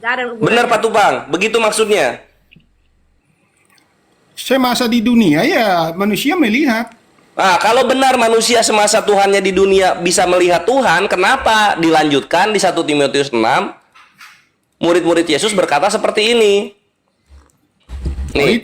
Gak ada Benar hubungannya. Pak Tupang, begitu maksudnya. Semasa di dunia ya manusia melihat. Nah, kalau benar manusia semasa Tuhannya di dunia bisa melihat Tuhan, kenapa dilanjutkan di 1 Timotius 6, murid-murid Yesus berkata seperti ini? Oh, Nih,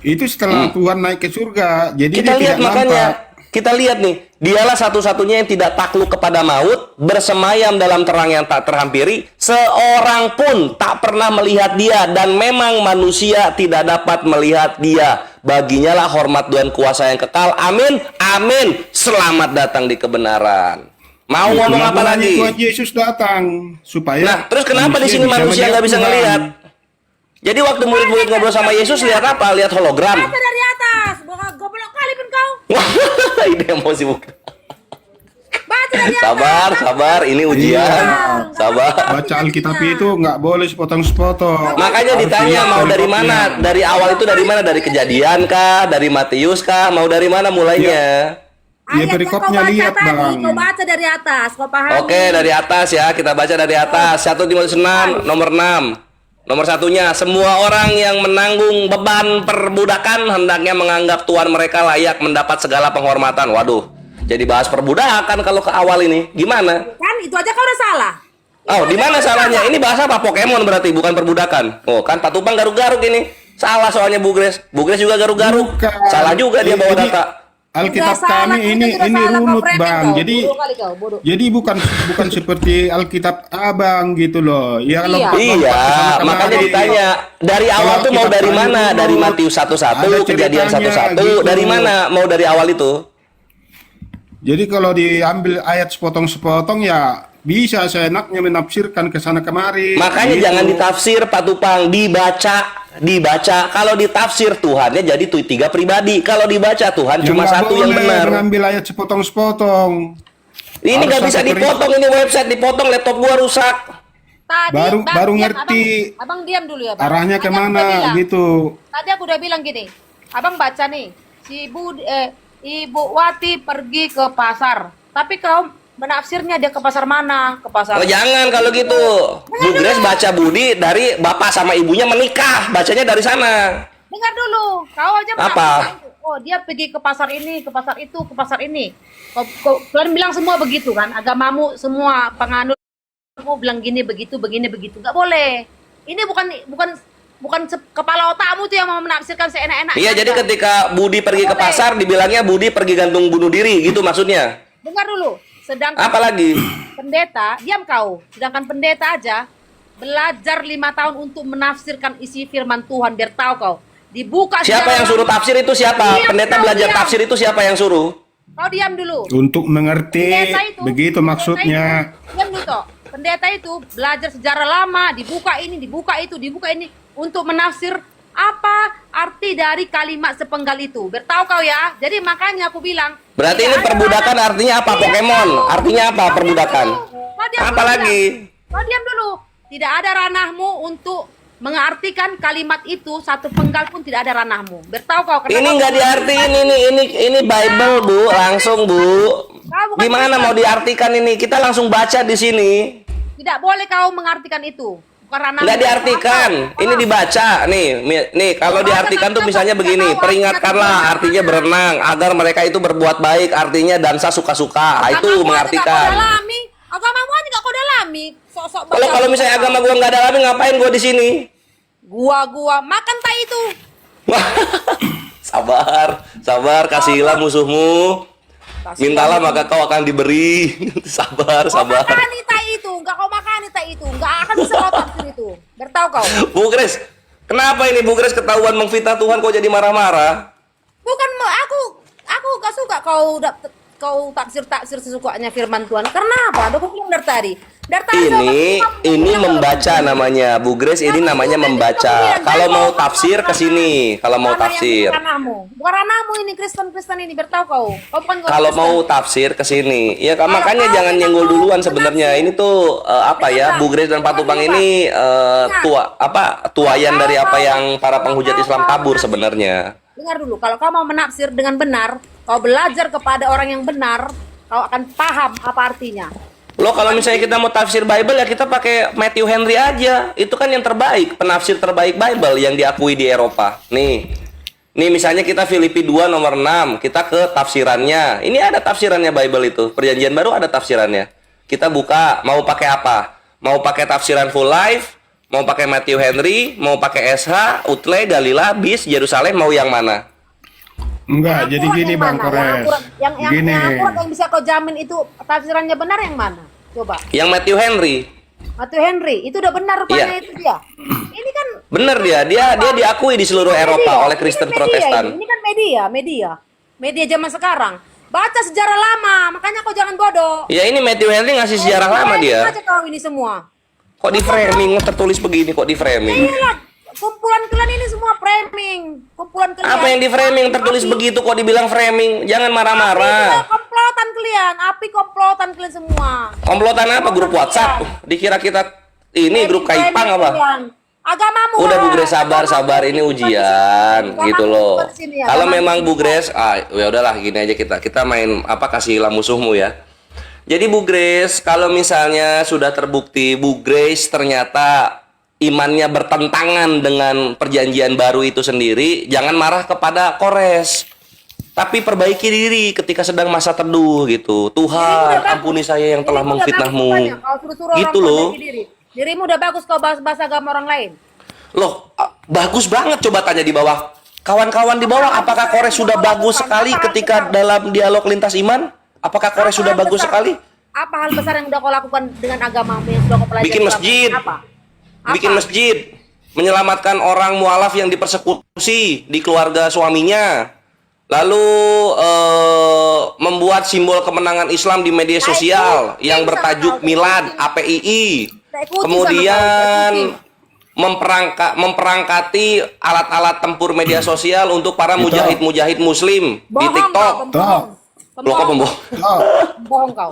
itu setelah Tuhan naik ke surga. Jadi kita dia lihat tidak makanya, nampak. kita lihat nih, dialah satu-satunya yang tidak takluk kepada maut, bersemayam dalam terang yang tak terhampiri, seorang pun tak pernah melihat dia, dan memang manusia tidak dapat melihat dia. Baginya lah hormat dan kuasa yang kekal. Amin, amin. Selamat datang di kebenaran. Mau ngomong apa Itulah lagi? Tuhan Yesus datang supaya. Nah, terus kenapa di sini manusia nggak bisa Tuhan. ngelihat? Jadi waktu murid-murid ngobrol sama Yesus lihat apa? Lihat hologram. Baca dari atas. Goblok kali pun kau. Wah, ini emosi bukan? Baca dari atas. Sabar, sabar. Ini ujian. Sabar. Baca Alkitab itu nggak boleh sepotong-sepotong. Makanya Harus ditanya lihat mau dari perikopnya. mana? Dari awal itu dari mana? Dari Kejadian kah? Dari Matius kah? Mau dari mana mulainya? Ya, Ayat yang perikopnya kau baca lihat, tadi, Bang. kau baca dari atas, kau pahami. Oke, dari atas ya. Kita baca dari atas. 1 Timotius 6, nomor 6. Nomor satunya, semua orang yang menanggung beban perbudakan hendaknya menganggap Tuhan mereka layak mendapat segala penghormatan. Waduh, jadi bahas perbudakan kalau ke awal ini. Gimana? Kan itu aja kau udah salah. Oh, di mana salahnya? Ini bahasa apa? Pokemon berarti, bukan perbudakan. Oh, kan Pak Tupang garuk-garuk ini. Salah soalnya Bu Grace. Bu Grace juga garuk-garuk. Bukan. Salah juga dia bawa Ini data. Alkitab Udah salah, kami udah ini salah, kau runut, framing Bang. kau. Jadi Bodoh kali kau, bodoh. jadi bukan seperti Alkitab Abang gitu loh. Ya Iya. lompat-lompat Iya, kesana makanya kemari. ditanya dari awal Kalau tuh mau Alkitab dari kami mana? runut, Dari Matius 1:1, ada Kejadian ceritanya 1:1, gitu. dari mana? Mau dari awal itu? Jadi kalau diambil ayat sepotong-sepotong ya bisa seenaknya menafsirkan ke sana kemari. Makanya Gitu. jangan ditafsir Pak Tupang, dibaca. Kalau ditafsir Tuhannya jadi tiga pribadi. Kalau dibaca Tuhan Ya, cuma nggak satu yang boleh benar. mengambil ayat sepotong-sepotong. Ini Harus nggak bisa satu dipotong, ini website dipotong, laptop gua rusak. Tadi, Baru diam, ngerti abang diam dulu ya, Bang. arahnya Tadi aku udah kemana bilang. gitu. Tadi aku udah bilang gini, abang baca nih, si Ibu Wati pergi ke pasar, tapi kau menafsirnya dia ke pasar mana? Ke pasar. Oh, jangan kalau gitu. Bu Grace baca Budi dari bapak sama ibunya menikah, bacanya dari sana. Dengar dulu, kau aja Apa? menafsirkan. Oh, dia pergi ke pasar ini, ke pasar itu, ke pasar ini. Kalian bilang semua begitu kan? Agamamu semua penganutmu bilang gini begitu, begini begitu. Nggak boleh. Ini bukan kepala otakmu tuh yang mau menafsirkan seenak-enak. Iya, jadi ketika Budi pergi ke pasar, dibilangnya Budi pergi gantung bunuh diri, gitu maksudnya. Dengar dulu. Sedangkan Apa lagi? pendeta, diam kau. Sedangkan pendeta aja belajar 5 tahun untuk menafsirkan isi firman Tuhan biar tahu kau. Dibuka Siapa secara yang suruh langsung. tafsir itu siapa? Diam, Pendeta kau belajar diam. tafsir itu siapa yang suruh? Kau diam dulu. Untuk mengerti Pendeta itu, begitu pendeta maksudnya. itu, diam dulu toh. Pendeta itu belajar sejarah lama, dibuka ini, dibuka itu, dibuka ini untuk menafsir apa arti dari kalimat sepenggal itu. Biar tahu kau ya. Jadi makanya aku bilang. Berarti tidak ini ada perbudakan ranah- artinya apa? Diam Pokemon. dulu. Artinya apa Kau diam perbudakan? dulu. Kau diam Apa dulu, lagi? Kau diam dulu. Tidak ada ranahmu untuk mengartikan kalimat itu, satu penggal pun tidak ada ranahmu. Biar tahu kau. Ini nggak diartiin ini Bible Bu, langsung Bu. bukan Gimana Kristen. mau diartikan ini? Kita langsung baca di sini. Tidak boleh kau mengartikan itu. Bukan ranahmu. Nggak diartikan, ini dibaca nih kalau diartikan tuh misalnya begini, peringatkanlah artinya berenang agar mereka itu berbuat baik, artinya dansa suka-suka. Ah, itu Agamamu aja nggak kau mengartikan. dalami. Agamamu aja nggak kau dalami. Sok-sok Kalau misalnya agama gua nggak dalami, ngapain gua di sini? Gua makan tai itu. Sabar, kasihilah musuhmu. Mintalah maka kau akan diberi. Sabar. Kau makani tai itu, nggak kau makani tai itu, nggak akan bisa kau tafsir itu. Biar tahu kau. Bu Grace, kenapa ini Bu Grace ketahuan mengfitnah Tuhan kok jadi marah-marah? Bukan aku gak suka kau tafsir sesukanya firman Tuhan. Karena apa? Aku bilang dari tadi. Dari tadi Ini membaca namanya Bu Grace, ini namanya membaca. Kalau mau tafsir ke sini, kalau mau tafsir. Bukan ranahmu ini Kristen ini biar tahu kau. Kau bukan Kalau Kristen. mau tafsir ke sini, ya makanya jangan nyenggol duluan sebenarnya. Ini tuh apa ya, Bu Grace dan Pak Tupang ini tuayan dari apa yang para penghujat Islam tabur sebenarnya. Dengar dulu, kalau kau mau menafsir dengan benar, kau belajar kepada orang yang benar, kau akan paham apa artinya. Lo kalau misalnya kita mau tafsir Bible ya kita pakai Matthew Henry aja. Itu kan yang terbaik, penafsir terbaik Bible yang diakui di Eropa. Nih misalnya kita Filipi 2 nomor 6, kita ke tafsirannya. Ini ada tafsirannya Bible itu. Perjanjian Baru ada tafsirannya. Kita buka, mau pakai apa? Mau pakai tafsiran Full Life, mau pakai Matthew Henry, mau pakai SH, Utley, Galila, Bis, Yerusalem, mau yang mana? Enggak, jadi akurat gini yang Bang mana? Kores. Yang Gini. akurat yang bisa kau jamin itu tafsirannya benar yang mana? Coba. Yang Matthew Henry. Matthew Henry, itu udah benar rupanya Iya. itu dia. Ini kan Bener dia diakui di seluruh Eropa oleh Kristen media Protestan. Ini kan media zaman sekarang. Baca sejarah lama, makanya kau jangan bodoh. Ya ini Matthew Henry ngasih sejarah lama dia. Aja kau ini semua. Kok di framing tertulis begini kok di framing? Iyalah, kumpulan kalian ini semua framing. Kumpulan kalian. Apa yang di framing tertulis begitu kok dibilang framing? Jangan Itu marah-marah. komplotan kalian, komplotan kalian semua. Komplotan apa? Grup WhatsApp? Dikira kita ini grup Kaipang apa? Agamamu. Udah Bu Grace sabar ini ujian gitu loh. Kalau memang Bu Grace, ya udahlah gini aja kita main apa kasihlah musuhmu ya. Jadi Bu Grace, kalau misalnya sudah terbukti Bu Grace ternyata imannya bertentangan dengan perjanjian baru itu sendiri, jangan marah kepada Kores. Tapi perbaiki diri ketika sedang masa teduh gitu. Tuhan, ampuni saya yang telah memfitnahmu. Gitu loh. Dirimu udah bagus kau bahas agama orang lain. Loh, bagus banget, coba tanya di bawah. Kawan-kawan di bawah, apakah Kores sudah bagus sekali ketika dalam dialog lintas iman? Apakah Kores sudah bagus sekali? Apa hal besar yang udah kau lakukan dengan agamamu yang sudah kau pelajari? Bikin masjid. Apa? Bikin masjid, menyelamatkan orang mualaf yang dipersekusi di keluarga suaminya. Lalu membuat simbol kemenangan Islam di media sosial yang bertajuk Milad APII. Kemudian memperangkati alat-alat tempur media sosial untuk para mujahid-mujahid muslim di TikTok. Loh kok pembohong? Bohong kau.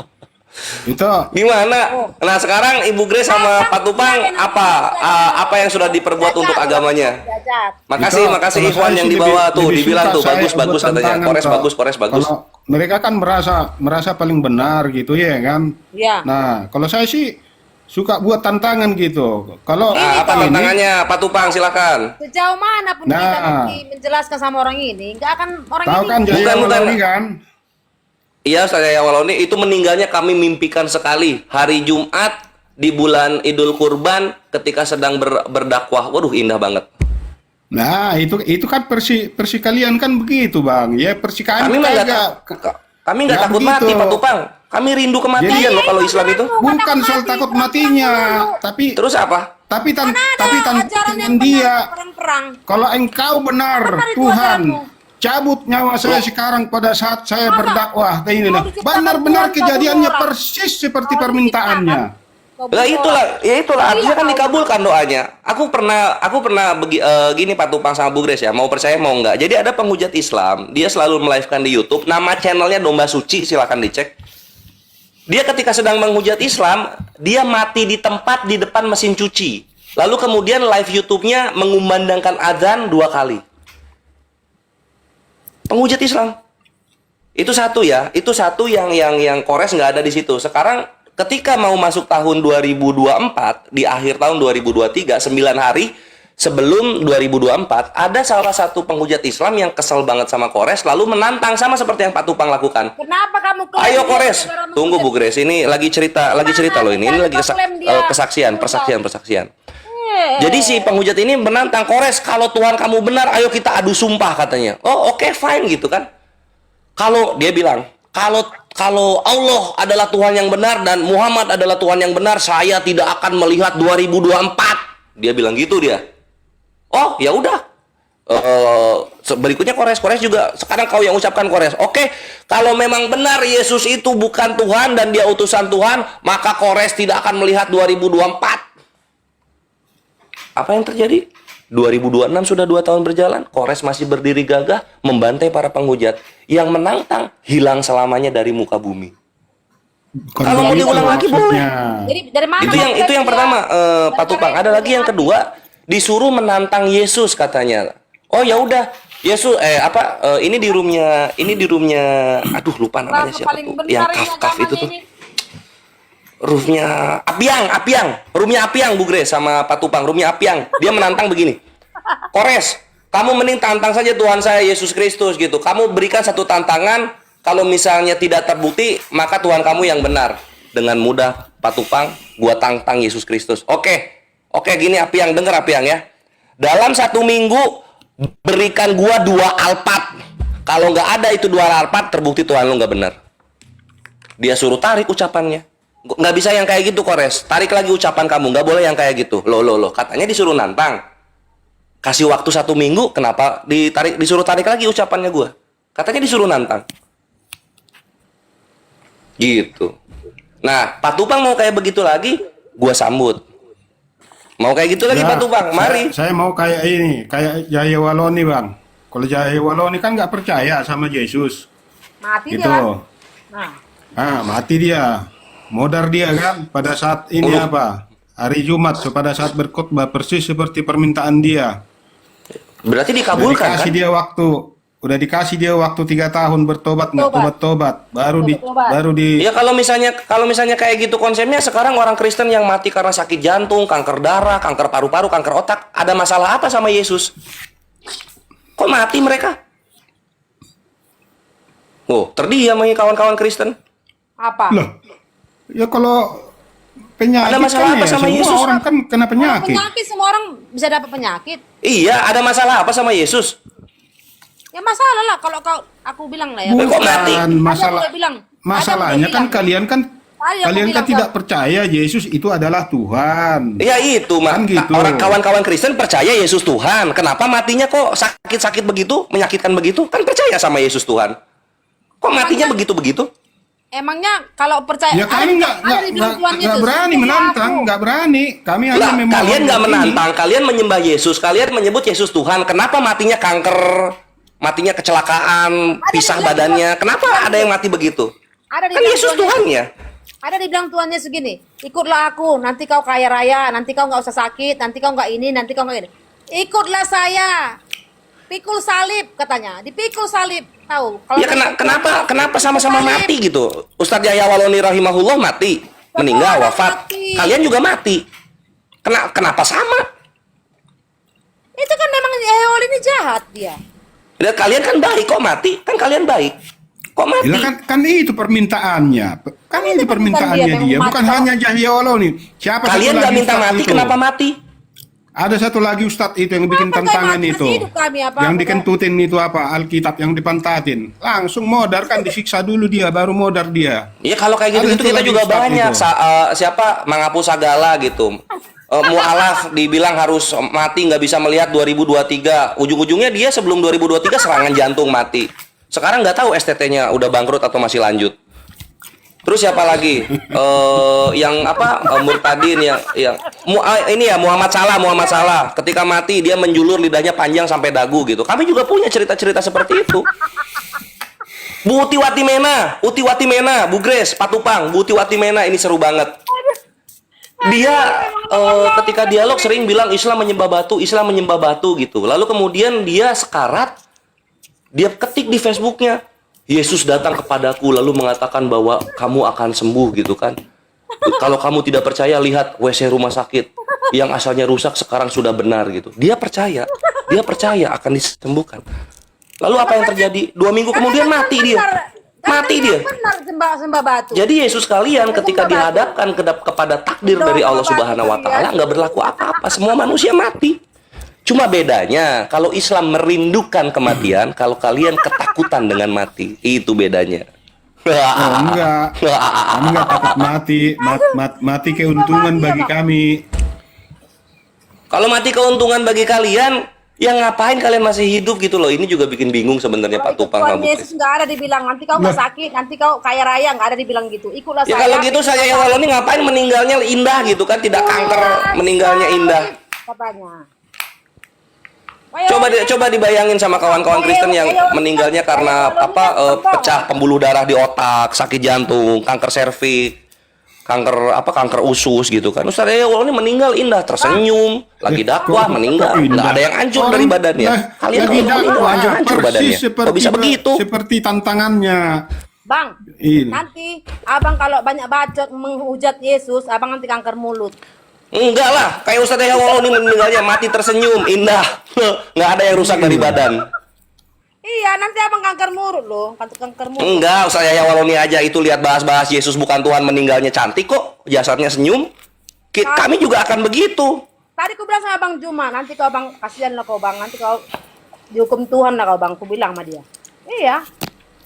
Itu Gimana? Nah sekarang Ibu Grace sama Pak Tupang apa yang sudah diperbuat untuk agamanya? Makasih kalau Ikhwan saya yang sih dibawa lebih- tuh, lebih dibilang suka tuh saya bagus buat katanya. tantangan, Kores bagus. Kalau mereka kan merasa paling benar gitu ya kan. Iya. Nah, kalau saya sih suka buat tantangan gitu. Kalau Apa ini- tantangannya Pak Tupang silakan. Sejauh mana pun kita Nah. nanti menjelaskan sama orang ini, nggak akan orang tahu ini. kan Jaya Bukan. Waloni kan? Iya saya Waloni itu meninggalnya kami mimpikan sekali hari Jumat di bulan Idul Kurban ketika sedang berdakwah. Waduh indah banget. Nah, itu kan persi kalian kan begitu, Bang. Ya persi Kami mah kami nggak nggak takut begitu. mati Pak Tupang. Kami rindu kematian Jadi- loh kalau Islam itu. bukan soal takut matinya, tapi Terus apa? tantangan dia. Perang-perang. Kalau engkau benar, Benar itu Tuhan, ajaranmu. cabut nyawa saya sekarang pada saat saya berdakwah. Ini Mau nah, diciptakan benar-benar Tuhan, kejadiannya kabur orang. persis seperti Mau permintaannya. Kau Lah itulah artinya kan kau- dikabulkan doanya. Aku pernah gini Pak Tupang sama Bu Grace ya, mau percaya mau enggak. Jadi ada penghujat Islam, dia selalu melive-kan di YouTube, nama channelnya Domba Suci, silakan dicek. Dia ketika sedang menghujat Islam, dia mati di tempat di depan mesin cuci. Lalu kemudian live YouTube-nya mengumandangkan azan 2 kali. Penghujat Islam. Itu satu ya, itu satu yang Kores nggak ada di situ. Sekarang ketika mau masuk tahun 2024, di akhir tahun 2023, 9 hari sebelum 2024, ada salah satu penghujat Islam yang kesel banget sama Kores, lalu menantang sama seperti yang Pak Tupang lakukan. Kenapa kamu klaim Ayo dia Kores, negara tunggu Bu menghujat? Grace, ini lagi cerita loh ini lagi klaim dia persaksian. Jadi si penghujat ini menantang Kores, kalau Tuhan kamu benar, ayo kita adu sumpah katanya. Oh oke, fine gitu kan. Kalau dia bilang, kalau Allah adalah Tuhan yang benar dan Muhammad adalah Tuhan yang benar, saya tidak akan melihat 2024. Dia bilang gitu dia. Oh ya udah. Berikutnya Kores juga sekarang kau yang ucapkan Kores. Oke, kalau memang benar Yesus itu bukan Tuhan dan dia utusan Tuhan, maka Kores tidak akan melihat 2024. Apa yang terjadi? 2026 sudah 2 tahun berjalan, Kores masih berdiri gagah membantai para penghujat yang menantang hilang selamanya dari muka bumi. Kalau mau diulang lagi boleh. Jadi dari mana? Itu yang pertama Pak Tupang. Ada lagi yang kedua, disuruh menantang Yesus katanya. Oh ya udah, Yesus ini di roomnya aduh lupa namanya siapa tuh. Yang kaf itu tuh. Roomnya Apiang, Bu Grace sama Pak Tupang, roomnya Apiang. Dia menantang begini. Kores, kamu mending tantang saja Tuhan saya Yesus Kristus gitu. Kamu berikan satu tantangan, kalau misalnya tidak terbukti, maka Tuhan kamu yang benar. Dengan mudah, Pak Tupang, gua tantang Yesus Kristus. Oke, gini Apiang, denger Apiang ya. Dalam 1 minggu, berikan gua 2 Alphard. Kalau nggak ada itu 2 Alphard, terbukti Tuhan lu nggak benar. Dia suruh tarik ucapannya. Nggak bisa yang kayak gitu, Kores. Tarik lagi ucapan kamu, nggak boleh yang kayak gitu. Loh. Katanya disuruh nantang. Kasih waktu 1 minggu, kenapa disuruh tarik lagi ucapannya gua? Katanya disuruh nantang. Gitu. Nah, Pak Tupang mau kayak begitu lagi, gua sambut. Mau kayak gitu lagi Ya, Pak Tupang, mari. Saya mau kayak ini, kayak Jaya Waloni Bang. Kalau Jaya Waloni kan nggak percaya sama Yesus. Mati Gitu. dia. Nah, Mati dia. Modar dia kan pada saat ini apa? Hari Jumat pada saat berkhotbah persis seperti permintaan dia. Berarti Udah dikabulkan dikasih kan? dia waktu. Udah dikasih dia waktu 3 tahun bertobat nggak tobat. Baru di Ya kalau misalnya kayak gitu konsepnya, sekarang orang Kristen yang mati karena sakit jantung, kanker darah, kanker paru-paru, kanker otak, ada masalah apa sama Yesus? Kok mati mereka? Oh, terdiam nih kawan-kawan Kristen. apa? Loh. Ya kalau penyakit Ada masalah kan apa ya, sama semua Yesus? orang kan kena penyakit. Penyakit, semua orang bisa dapat penyakit. Iya, ada masalah apa sama Yesus? Ya masalah lah kalau aku bilang lah ya. Kok mati? Masalah. Ada aku bilang. Masalahnya Ada kan aku kalian kan bilang, tidak percaya Yesus itu adalah Tuhan. Ya itu, Kan gitu. orang kawan-kawan Kristen percaya Yesus Tuhan. Kenapa matinya kok sakit-sakit begitu, menyakitkan begitu? Kan percaya sama Yesus Tuhan. Kok matinya begitu-begitu? Emangnya kalau percaya Ya kami nggak berani menantang, nggak berani. Kami hanya Lah, memohon kalian nggak ini. menantang, kalian menyembah Yesus, kalian menyebut Yesus Tuhan. Kenapa matinya kanker, matinya kecelakaan, pisah badannya? Kenapa ada yang mati begitu? Ada di Kan Yesus Tuhan ya. Ada dibilang Tuhannya segini, ikutlah aku, nanti kau kaya raya, nanti kau nggak usah sakit, nanti kau nggak ini, nanti kau nggak ini. Ikutlah saya, pikul salib katanya, dipikul salib, tahu? Kalau Ya kenapa sama-sama mati gitu? Ustadz Yahya Waloni rahimahullah mati, meninggal, wafat. mati. Kalian juga mati. Kenapa sama? Itu kan memang Ehol ini jahat dia. Dan kalian kan baik, kok mati? Kan kalian baik. Kok mati? Ya kan itu permintaannya. Kan itu permintaannya dia, bukan hanya Jahya Waloni. Siapa satu Kalian nggak lagi minta Ustadz mati, itu? kenapa mati? Ada satu lagi Ustadz itu yang bikin Apa tantangan kayak itu. mati hidup kami, apa? Yang dikentutin itu apa? Alkitab yang dipantatin. Langsung modar kan disiksa dulu dia, baru modar dia. Ya kalau kayak Ada gitu-gitu satu kita lagi juga Ustadz banyak. itu. Siapa menghapus segala gitu. Mu'alaf dibilang harus mati, nggak bisa melihat 2023. Ujung-ujungnya dia sebelum 2023 serangan jantung mati. Sekarang nggak tahu STT-nya udah bangkrut atau masih lanjut. Terus siapa lagi? Yang apa? Murtadin ini ya Muhammad Salah. Ketika mati dia menjulur lidahnya panjang sampai dagu gitu. Kami juga punya cerita-cerita seperti itu. Bu Uti Wati Mena, Bu Grace, Pak Tupang, Bu Uti Wati Mena ini seru banget. Dia ketika dialog sering bilang Islam menyembah batu gitu. Lalu kemudian dia sekarat, dia ketik di Facebooknya, Yesus datang kepadaku lalu mengatakan bahwa kamu akan sembuh gitu kan. Kalau kamu tidak percaya, lihat WC rumah sakit yang asalnya rusak sekarang sudah benar gitu. Dia percaya akan disembuhkan. Lalu apa yang terjadi? 2 minggu kemudian mati dia. Mati dia. Benar sembah batu. Jadi Yesus kalian ketika dihadapkan kepada takdir dari Allah Subhanahu wa taala nggak berlaku apa-apa, semua manusia mati. Cuma bedanya kalau Islam merindukan kematian, kalau kalian ketakutan dengan mati. Itu bedanya. Oh, enggak. Kami enggak takut mati. Mati keuntungan bagi kami. Kalau mati keuntungan bagi kalian, ya ngapain kalian masih hidup gitu loh. Ini juga bikin bingung sebenarnya Pak Tupang. Tuhan Yesus nggak ada dibilang nanti kau nggak sakit, nanti kau kaya raya, nggak ada dibilang gitu. Ikutlah Ya saya. kalau gitu saya yang Waloni ngapain meninggalnya indah gitu kan, tidak kanker, meninggalnya indah. Katanya. Coba dibayangin sama kawan-kawan Kristen yang meninggalnya karena pecah pembuluh darah di otak, sakit jantung, kanker serviks, kanker usus gitu kan. Ustaz Waloni meninggal indah, tersenyum, lagi dakwah meninggal, nggak ada yang hancur dari badannya. Kalian lagi kalau meninggal dakwah hancur badannya. persis Kok bisa begitu? seperti tantangannya. Bang, Ini. nanti abang kalau banyak bacot menghujat Yesus, abang nanti kanker mulut. Enggak lah, kayak Ustadz Yahya Wallahuddin meninggalnya mati tersenyum, indah. Nggak ada yang rusak dari badan. Iya, nanti abang kanker mulut loh, kanker mulut. Enggak, Ustadz Yahya Wallahuddin aja itu lihat bahas-bahas Yesus bukan Tuhan meninggalnya cantik kok, jasadnya senyum. Kami juga akan begitu. Tadi aku bilang sama Bang Juma, nanti kau bang kasihan lah kau bang, nanti kau dihukum Tuhan lah kau bang, aku bilang sama dia. Iya,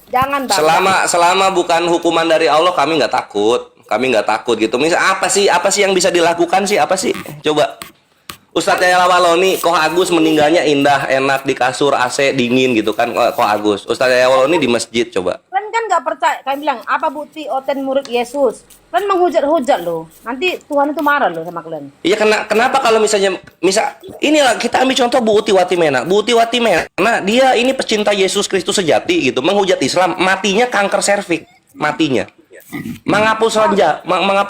jangan bang. Selama bukan hukuman dari Allah, kami nggak takut. Kami nggak takut gitu. Misal apa sih yang bisa dilakukan sih? Apa sih? Coba. Ustadz Yahya Wallahuddin, Koh Agus meninggalnya indah, enak di kasur AC dingin gitu kan, Koh Agus. Ustadz Yahya Wallahuddin di masjid coba. Kan nggak percaya, kalian bilang apa bukti Oten murid Yesus? Kan menghujat-hujat loh. Nanti Tuhan itu marah loh sama kalian. Iya, kenapa kalau misalnya inilah kita ambil contoh Bu Uti Watimena. Bu Uti Watimena, dia ini pecinta Yesus Kristus sejati gitu, menghujat Islam, matinya kanker serviks, matinya. Menghapus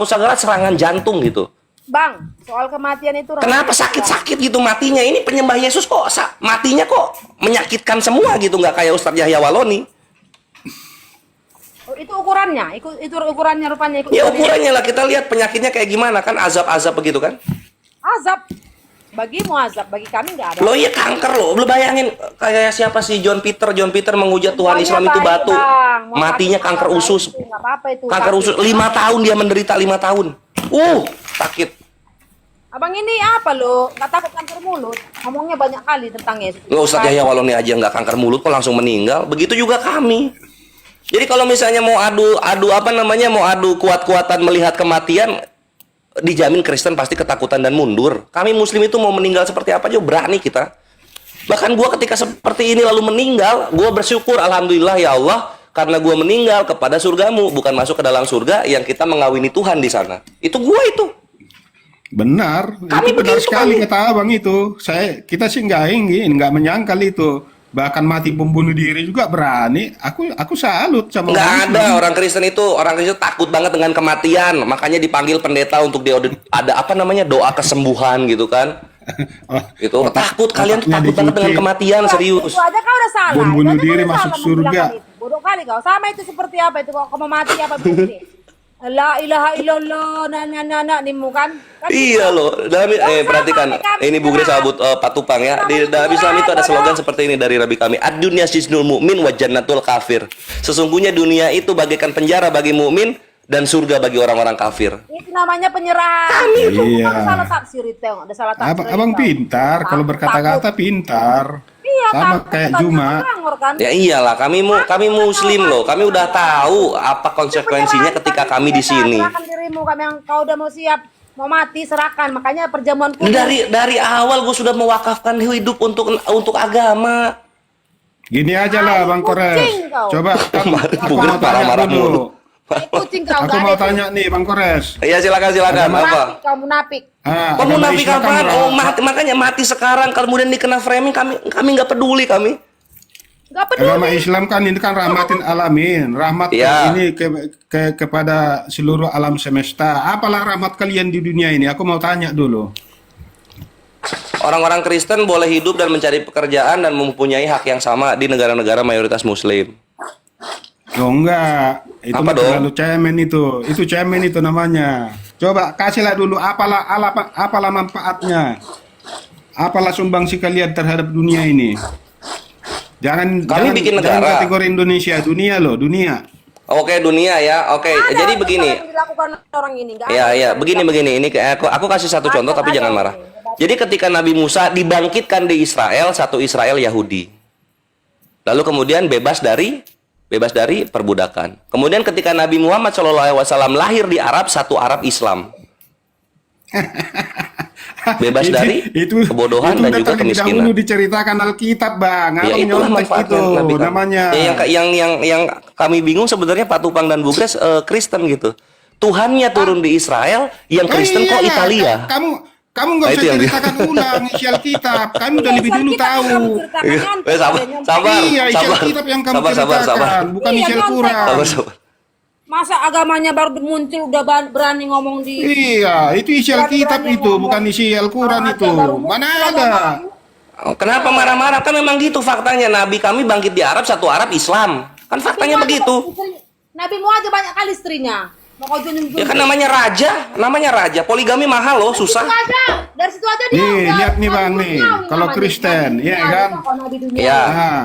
segala serangan jantung gitu. Bang, soal kematian itu Kenapa sakit-sakit gitu matinya? Ini penyembah Yesus kok matinya kok menyakitkan semua gitu, nggak kayak Ustadz Yahya Wallahuddin. Oh, itu ukurannya, itu ukurannya rupanya. Ya ukurannya lah, kita lihat penyakitnya kayak gimana kan, azab-azab begitu kan. Azab. Bagimu azab, bagi kami nggak ada. Lo iya kanker lo bayangin kayak siapa sih John Peter menghujat Tuhan Semuanya Islam itu baik, batu. Bang. Mau Matinya mati kanker apa usus. itu, nggak apa-apa itu. Kanker sakit. usus 5 tahun dia menderita 5 tahun. Sakit. Abang ini apa lo? Nggak takut kanker mulut? Ngomongnya banyak kali tentang Yesus. Nggak, Ustadz Yahya Wallahuddin aja nggak kanker mulut kok langsung meninggal. Begitu juga kami. Jadi kalau misalnya mau adu kuat-kuatan melihat kematian, dijamin Kristen pasti ketakutan dan mundur. Kami Muslim itu mau meninggal seperti apa aja berani kita. Bahkan gue ketika seperti ini lalu meninggal, gue bersyukur alhamdulillah ya Allah karena gue meninggal kepada surgamu, bukan masuk ke dalam surga yang kita mengawini Tuhan di sana. Itu gue itu. Benar, Kami itu benar begitu, sekali kami. kata abang itu. Kita sih nggak menyangkal itu. Bahkan mati pembunuh diri juga berani. Aku salut sama Nggak orang ada Islam. orang Kristen takut banget dengan kematian, makanya dipanggil pendeta untuk ada doa kesembuhan gitu kan. Oh, Itu takut kalian tuh otaknya takut banget dengan dicuci. kematian, serius. Itu aja kau udah salah. Bom bunuh Itu aja kau diri udah masuk salah surga. membilang itu. Bodoh kali kau. Sama itu seperti apa itu kau mau mati apa begini? La ilaha illallah na nimu kan? Iya loh, perhatikan ini Bu Grace Abud Pak Tupang ya. Di dalam Islam itu ada slogan seperti ini dari Rabi kami. Ad-dunya sijnul mu'min wa jannatul kafir. Sesungguhnya dunia itu bagaikan penjara bagi mukmin dan surga bagi orang-orang kafir. Itu namanya penyerahan. Iya. Ada salah tafsir itu, ada salah tafsir. Abang pintar, kalau berkata-kata pintar. Iya, Sama takut kayak banyak Juma. nganggur kan? Ya iyalah, kami Muslim loh. Kami udah tahu apa konsekuensinya ketika kami di sini. Serahkan dirimu, kami yang kau udah mau siap mau mati serahkan. Makanya perjamuan Dari awal gue sudah mewakafkan hidup untuk agama. Gini aja lah Bang Kores. kucing kau. Coba Bu Grace marah-marah mulu. kucing kau Aku nggak mau ada tanya nih Bang Kores. Iya silakan apa? munafik, kau munafik. Kok agama munafik Islam kan apaan? Makanya mati sekarang kemudian dikena framing kami nggak peduli kami. Nggak peduli. agama Islam kan ini kan rahmatin alamin, rahmat Ya. ini kepada seluruh alam semesta. Apalah rahmat kalian di dunia ini? Aku mau tanya dulu. Orang-orang Kristen boleh hidup dan mencari pekerjaan dan mempunyai hak yang sama di negara-negara mayoritas Muslim. Oh enggak, itu Apa mah dong? terlalu cemen itu cemen itu namanya. Coba kasihlah dulu apalah manfaatnya, apalah sumbangsi kalian terhadap dunia ini. Jangan bikin jangan negara. kategori Indonesia, dunia loh, dunia. Oke, dunia ya. Oke, Ada jadi apa begini. yang dilakukan orang ini? Nggak Iya, ada. iya, begini. Ini aku kasih satu contoh tapi jangan marah. Jadi ketika Nabi Musa dibangkitkan di Israel, satu Israel Yahudi. Lalu kemudian bebas dari perbudakan. Kemudian ketika Nabi Muhammad SAW lahir di Arab, satu Arab Islam. Bebas dari kebodohan dan juga kemiskinan. Dahulu diceritakan Alkitab, Bang. Ya Abang itulah nyontek manfaatnya itu Nabi kami. namanya. Ya, yang kami bingung sebenarnya Pak Tupang dan Bu Grace Kristen gitu. Tuhannya turun di Israel, yang Kristen kok iyalah, Italia. Kamu nggak Nah, usah itu yang ceritakan ulang isi Alkitab. Kami udah lebih dulu Kita tahu. kamu ceritakan nyontek, Sabar, nyontek. sabar, Iya, isi sabar. Alkitab yang kamu Sabar. ceritakan, bukan Iya, isi nyontek. Al-Quran. Sabar. Masa agamanya baru muncul udah berani ngomong di Iya, itu isi Alkitab itu, bukan isi Al-Quran itu. Mana ada? Oh, kenapa marah-marah? Kan memang gitu faktanya. Nabi kami bangkit di Arab, satu Arab Islam. Kan faktanya begitu. Nabi Muhammad aja banyak kali istrinya. Mau kau junjung. Ya kan namanya raja. Poligami mahal loh, susah. Dari situ aja dia. Nih, udah lihat nih Bang Nabi nih. dunia Kalau namanya. Kristen, Nabi ya dunia, kan? tokoh Nabi dunia. Ya. Nah,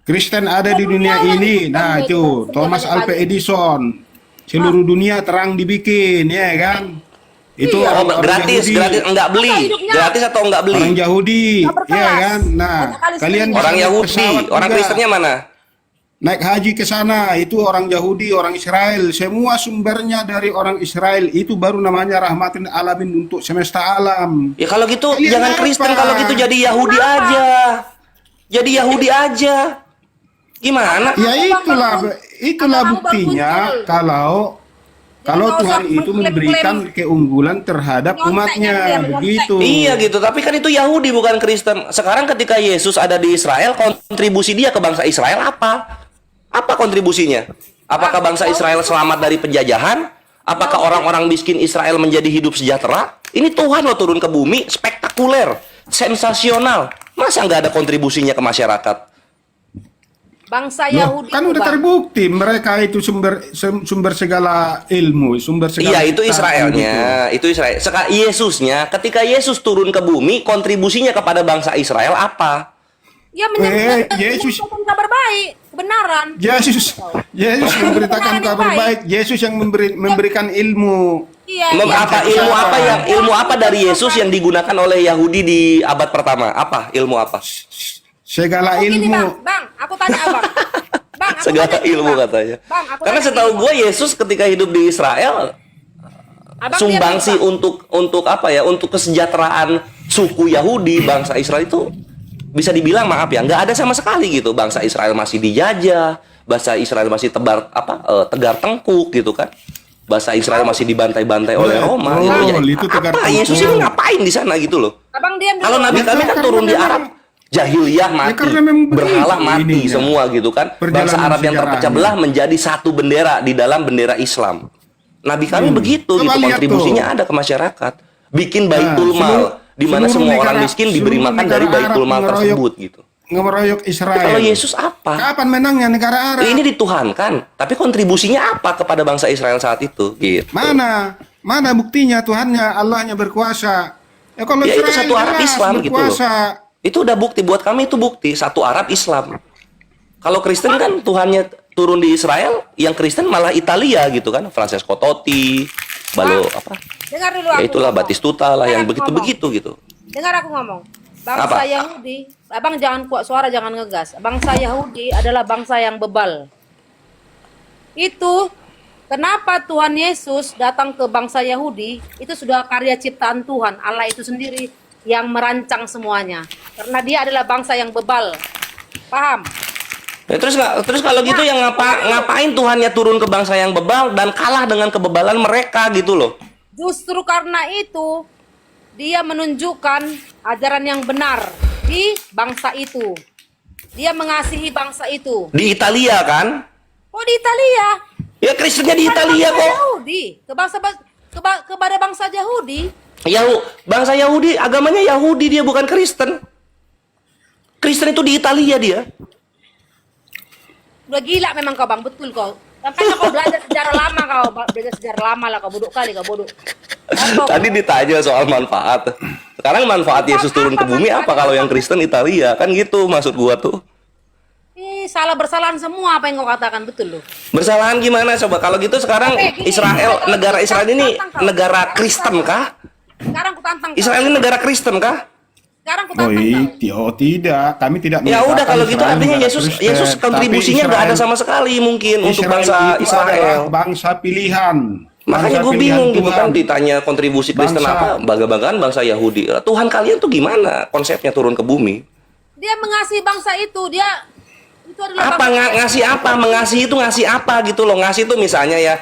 Kristen ada di dunia ini. Nah, itu Thomas Alva Edison. Seluruh dunia terang dibikin, ya kan? Itu Iya. Oh, orang gratis, Yahudi. gratis enggak beli. Masa hidupnya? Gratis atau enggak beli? Orang Yahudi, Nggak berkelas. ya kan? Nah, Banyak kali kalian istrinya. bisa Orang naik Yahudi, pesawat orang juga. Kristennya mana? Naik haji ke sana, itu orang Yahudi, orang Israel, semua sumbernya dari orang Israel. Itu baru namanya rahmatin alamin untuk semesta alam. Ya kalau gitu Kalian jangan apa? Kristen, kalau gitu jadi Yahudi Kenapa? aja. Jadi Yahudi aja. Gimana? Ya itulah Agamamu buktinya berkumpul. kalau Jangan Tuhan kau itu klaim-klaim. memberikan keunggulan terhadap Nyontek, umatnya, nyontek, begitu. Iya gitu, tapi kan itu Yahudi bukan Kristen. Sekarang ketika Yesus ada di Israel, kontribusi dia ke bangsa Israel apa? Apa kontribusinya? Apakah bangsa Israel selamat dari penjajahan? Apakah orang-orang miskin Israel menjadi hidup sejahtera? Ini Tuhan loh turun ke bumi, spektakuler, sensasional. Masa nggak ada kontribusinya ke masyarakat? Bangsa Loh, Yahudi kan itu, udah Bang. terbukti mereka itu sumber segala ilmu, sumber segala Iya, itu ciptaan Israelnya, gitu. itu Israel. Yesusnya, ketika Yesus turun ke bumi, kontribusinya kepada bangsa Israel apa? Ya menyampaikan Yesus- kabar baik, kebenaran. Yesus memberitakan Kebenaran yang kabar baik. baik, Yesus yang memberikan ilmu. Iya, Apa iya. ilmu apa dari Yesus yang digunakan oleh Yahudi di abad pertama? Apa ilmu apa? Segala Oh, gini, ilmu. Bang, aku tanya Abang. Bang, aku Segala tanya gini, ilmu Bang. katanya. Bang, aku Karena tanya setahu gini, gue Yesus ketika hidup di Israel Abang sumbangsi diam, Bang. untuk apa ya? Untuk kesejahteraan suku Yahudi bangsa Israel itu bisa dibilang maaf ya, nggak ada sama sekali gitu. Bangsa Israel masih dijajah, bangsa Israel masih tegar tengkuk gitu kan. Bangsa Israel masih dibantai-bantai oleh Roma Oh, gitu. Ya, itu tegar apa tengkuk. Yesus ini ngapain di sana gitu loh? Abang diam dulu. Kalau Nabi Ya, kami kan karena turun di memang- Arab, jahiliyah mati, karena memang begitu berhala mati ininya. semua gitu kan. Bangsa Perjalanan Arab yang terpecah sejarahnya. belah menjadi satu bendera di dalam bendera Islam. Nabi kami begitu Coba gitu, lihat kontribusinya tuh. ada ke masyarakat. Bikin Baitul Mal, di mana seluruh semua orang negara- miskin diberi seluruh makan dari negara Baitul Arab Mal ngeroyok- tersebut gitu. Ngeroyok Israel. Kalau Yesus apa? Kapan menangnya negara Arab? Ini dituhankan, tapi kontribusinya apa kepada bangsa Israel saat itu? Gitu. Mana buktinya Tuhannya, Allahnya berkuasa? Ya kalau Ya, itu Israel satu Arab jelas Islam gitu loh. berkuasa. Itu udah bukti buat kami, itu bukti satu Arab Islam. Kalau Kristen kan Tuhannya turun di Israel, yang Kristen malah Italia gitu kan, Francesco Totti, apa? Dengar dulu Ya aku itulah ngomong. Batistuta lah yang Dengar aku begitu-begitu gitu. Dengar aku ngomong. Bangsa Apa? Yahudi, Abang jangan kuat suara, jangan ngegas. Bangsa Yahudi adalah bangsa yang bebal. Itu kenapa Tuhan Yesus datang ke bangsa Yahudi, itu sudah karya ciptaan Tuhan, Allah itu sendiri yang merancang semuanya. Karena dia adalah bangsa yang bebal. Paham? Ya, terus kalau gitu yang ngapain Tuhannya turun ke bangsa yang bebal dan kalah dengan kebebalan mereka gitu loh. Justru karena itu dia menunjukkan ajaran yang benar di bangsa itu. Dia mengasihi bangsa itu. Di Italia kan? Oh, di Italia. Ya Kristennya di Kepada Italia bangsa kok. Yahudi, kepada bangsa Yahudi. Bangsa Yahudi, agamanya Yahudi, dia bukan Kristen. Kristen itu di Italia dia. Udah gila memang kau Bang, betul kau. Makanya kau belajar sejarah lama kau, belajar sejarah lama lah kau, bodoh kali kau, bodoh. Tadi ditanya soal manfaat. Sekarang manfaat Yesus turun ke bumi apa kalau yang Kristen Italia? Kan gitu maksud gua tuh. Salah bersalahan semua apa yang kau katakan, betul loh. Bersalahan gimana coba? Kalau gitu sekarang Oke, gini, negara Israel ini tantang kau. negara Kristen kah? Sekarang ku tantang kau. Israel ini negara Kristen kah? Sekarang ku Oh, tantang kau. tidak, kami tidak. Ya udah mengatakan kalau gitu Israel artinya negara Yesus Kristen, kontribusinya tapi nggak ada Israel- sama sekali mungkin untuk Israel bangsa itu Israel. adalah bangsa pilihan. Makanya Bangsa gue pilihan bingung gitu Tuhan. kan ditanya kontribusi Kristen Bangsa- apa, bangga-banggaan bangsa Yahudi. Tuhan kalian tuh gimana konsepnya turun ke bumi? Dia mengasihi bangsa itu, dia itu adalah Apa bangsa- ngasih apa? Mengasihi itu ngasih apa gitu loh. Ngasih itu misalnya ya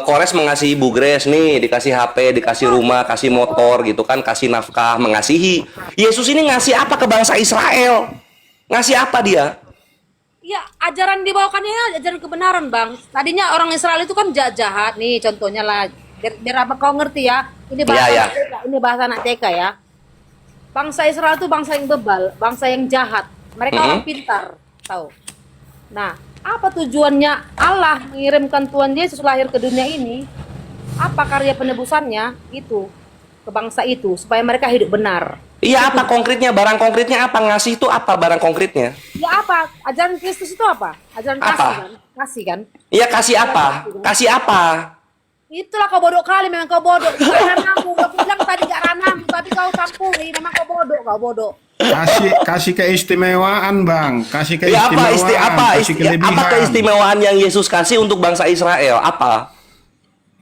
Kores mengasihi Bu Grace nih, dikasih HP, dikasih rumah, kasih motor gitu kan, kasih nafkah, mengasihi. Yesus ini ngasih apa ke bangsa Israel? Ngasih apa dia? Ya, ajaran dibawakannya ajaran kebenaran, Bang. Tadinya orang Israel itu kan jahat nih, contohnya lah. Biar apa kau ngerti ya? Ini bahasa Iya, anak TK, ini bahasa anak TK ya. Bangsa Israel itu bangsa yang bebal, bangsa yang jahat. Mereka orang pintar, tahu. Nah, Apa tujuannya Allah mengirimkan Tuhan Yesus lahir ke dunia ini? Apa karya penebusannya itu ke bangsa itu supaya mereka hidup benar? Iya, apa konkretnya? Barang konkretnya apa? Ngasih itu apa barang konkretnya? Ya apa? Ajaran Kristus itu apa? Ajaran Apa? kasih kan? Kasih kan? Iya, kasih apa? Kasih apa? Itulah kau bodoh kali, memang kau bodoh. Bukan ranahmu, kau bilang tadi gak ranahmu, tapi kau campuri, memang kau bodoh. Kasih keistimewaan, Bang. Kasih Ya, keistimewaan, kasih kelebihan. apa keistimewaan yang Yesus kasih untuk bangsa Israel? Apa?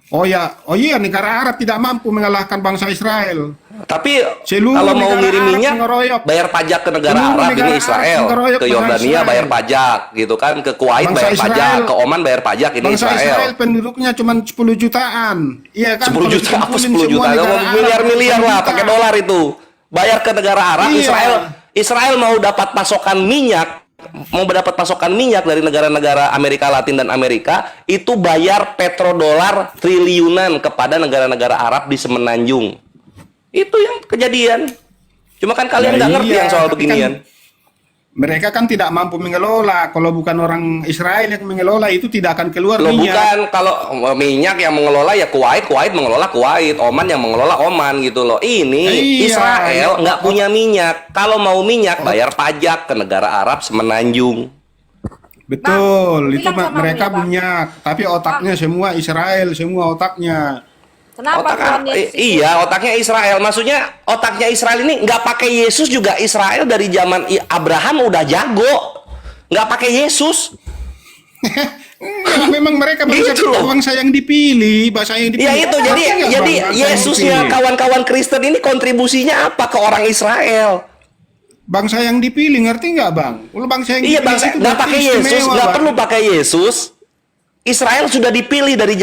Oh iya, negara Arab tidak mampu mengalahkan bangsa Israel. Tapi Seluruh kalau mau negara ngirim Arab minyak, mengeroyok. bayar pajak ke negara Seluruh Arab negara ini Arab Israel, mengeroyok ke bangsa Yordania Israel. bayar pajak, gitu kan? Ke Kuwait Bangsa bayar pajak, Israel- ke Oman bayar pajak ini Bangsa Israel Israel. penduduknya cuma 10 jutaan. Iya kan? 10 Kalau juta apa dikumpulin 10 semua juta? negara Arab, Miliar-miliar 10 lah juta. pakai dolar itu. Bayar ke negara Arab, Iya. Israel mau dapat pasokan minyak, mau dapat pasokan minyak dari negara-negara Amerika Latin dan Amerika, itu bayar petrodolar triliunan kepada negara-negara Arab di Semenanjung. Itu yang kejadian. Cuma kan kalian Ya nggak ngerti iya, yang soal tapi beginian. Mereka kan tidak mampu mengelola. Kalau bukan orang Israel yang mengelola, itu tidak akan keluar Loh, minyak. bukan, kalau minyak yang mengelola ya Kuwait mengelola Kuwait, Oman yang mengelola Oman gitu loh. Ini Iya. Israel nggak punya minyak. Kalau mau minyak bayar pajak ke negara Arab Semenanjung. Betul, Bang, itu bilang sama mereka aku ya, Bang. minyak. Tapi otaknya semua Israel, semua otaknya. Kenapa Tuhan Yesus itu? Iya, otaknya Israel. Maksudnya otaknya Israel ini nggak pakai Yesus juga Israel dari zaman Abraham udah jago. Nggak pakai Yesus. Enggak, memang mereka bangsa, Gitu loh. bangsa yang dipilih, bangsa yang dipilih. Ya itu jadi Ngerti nggak, Bang, bangsa yang Yesusnya dipilih? kawan-kawan Kristen ini kontribusinya apa ke orang Israel? Bangsa yang dipilih, ngerti nggak, Bang? Kalau bangsa yang Iya, dipilih bangsa itu nggak berarti pakai Yesus, istimewa, nggak Bang. perlu pakai Yesus. Israel sudah dipilih dari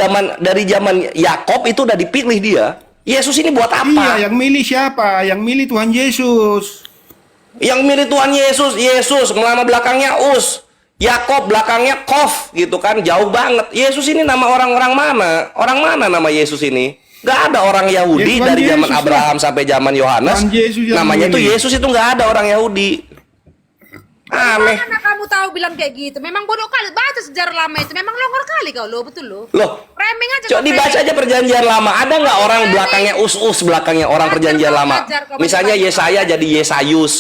zaman Yakob, itu udah dipilih dia. Yesus ini buat apa? Iya, yang milih siapa? Yang milih Tuhan Yesus. Yang milih Tuhan Yesus, nama belakangnya Us. Yakob belakangnya Kof, gitu kan, jauh banget. Yesus ini nama orang-orang mana? Orang mana nama Yesus ini? Gak ada orang Yahudi Ya, Tuhan dari zaman Yesus Abraham sampai zaman Yohanes. Tuhan Yesus yang Namanya tuh milih. Yesus, itu nggak ada orang Yahudi. Aneh. Mana kamu tahu bilang kayak gitu? Memang bodoh kali. Baca sejarah lama itu. Memang longgar kali kau lo, betul lo. Loh, Framing aja. coba kau dibaca framing. aja perjanjian lama. Ada nggak orang belakangnya us-us, belakangnya orang Belajar, perjanjian kau lama? belajar, kau Misalnya belajar. Yesaya jadi Yesayus.